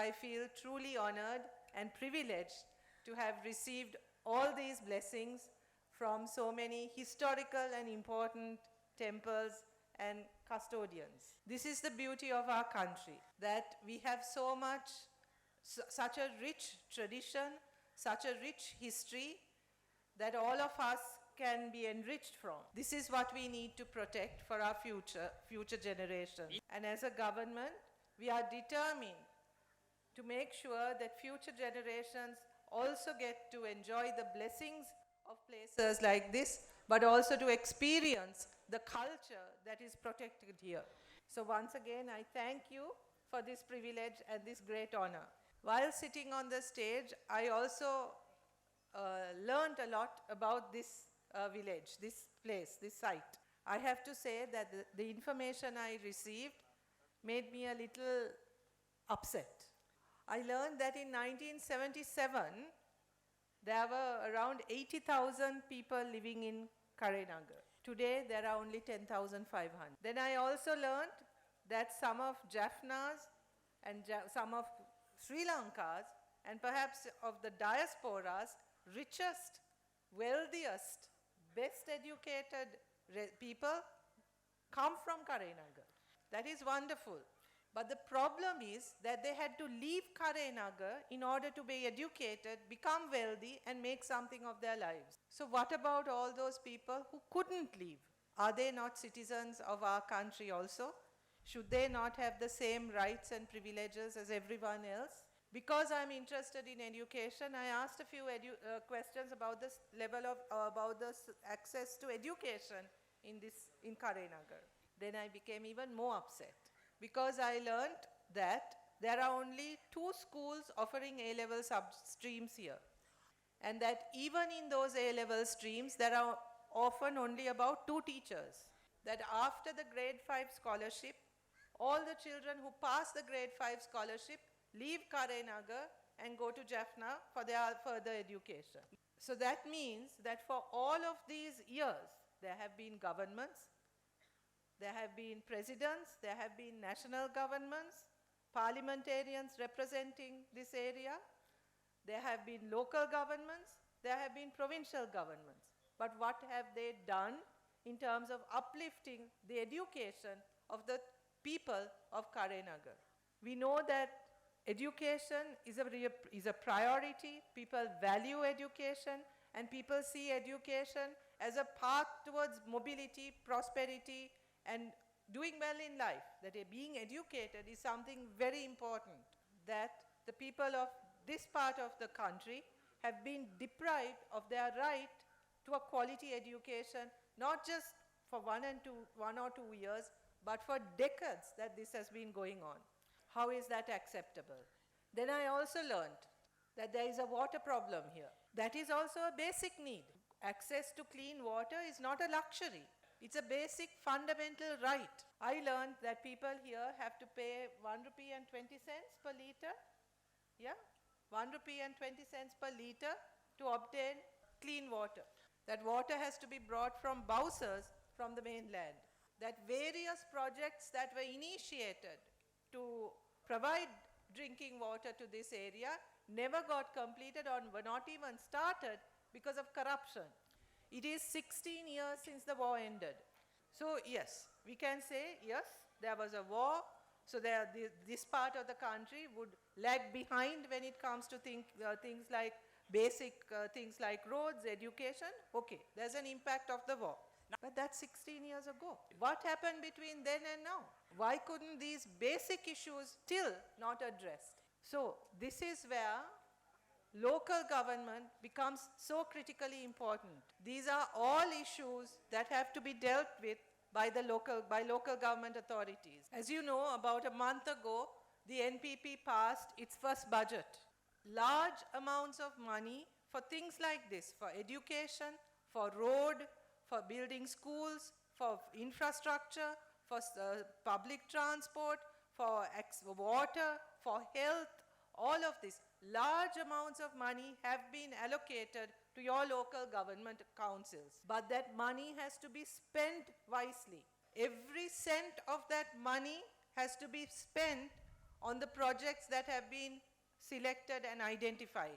I feel truly honored and privileged to have received all these blessings from so many historical and important temples and custodians. This is the beauty of our country, that we have so much, such a rich tradition, such a rich history that all of us can be enriched from. This is what we need to protect for our future generations. And as a government, we are determined to make sure that future generations also get to enjoy the blessings of places like this, but also to experience the culture that is protected here. So once again, I thank you for this privilege and this great honor. While sitting on the stage, I also learned a lot about this village, this place, this site. I have to say that the information I received made me a little upset. I learned that in 1977, there were around 80,000 people living in Karenagar. Today, there are only 10,500. Then I also learned that some of Jaffna's and some of Sri Lanka's and perhaps of the diaspora's richest, wealthiest, best educated people come from Karenagar. That is wonderful. But the problem is that they had to leave Karenagar in order to be educated, become wealthy, and make something of their lives. So what about all those people who couldn't leave? Are they not citizens of our country also? Should they not have the same rights and privileges as everyone else? Because I'm interested in education, I asked a few questions about this level of, about the access to education in Karenagar. Then I became even more upset, because I learned that there are only 2 schools offering A-level sub-streams here. And that even in those A-level streams, there are often only about 2 teachers. That after the grade 5 scholarship, all the children who pass the grade 5 scholarship leave Karenagar and go to Jaffna for their further education. So that means that for all of these years, there have been governments, there have been presidents, there have been national governments, parliamentarians representing this area, there have been local governments, there have been provincial governments. But what have they done in terms of uplifting the education of the people of Karenagar? We know that education is a priority, people value education, and people see education as a path towards mobility, prosperity, and doing well in life. That being educated is something very important, that the people of this part of the country have been deprived of their right to a quality education, not just for 1 or 2 years, but for decades that this has been going on. How is that acceptable? Then I also learned that there is a water problem here. That is also a basic need. Access to clean water is not a luxury. It's a basic fundamental right. I learned that people here have to pay 1 rupee and 20 cents per liter. Yeah? 1 rupee and 20 cents per liter to obtain clean water. That water has to be brought from Bowsers from the mainland. That various projects that were initiated to provide drinking water to this area never got completed or were not even started because of corruption. It is 16 years since the war ended. So yes, we can say, yes, there was a war, so this part of the country would lag behind when it comes to things like basic things like roads, education. Okay, there's an impact of the war. But that's 16 years ago. What happened between then and now? Why couldn't these basic issues still not addressed? So this is where local government becomes so critically important. These are all issues that have to be dealt with by local government authorities. As you know, about a month ago, the NPP passed its first budget. Large amounts of money for things like this, for education, for road, for building schools, for infrastructure, for public transport, for water, for health, all of this. Large amounts of money have been allocated to your local government councils. But that money has to be spent wisely. Every cent of that money has to be spent on the projects that have been selected and identified.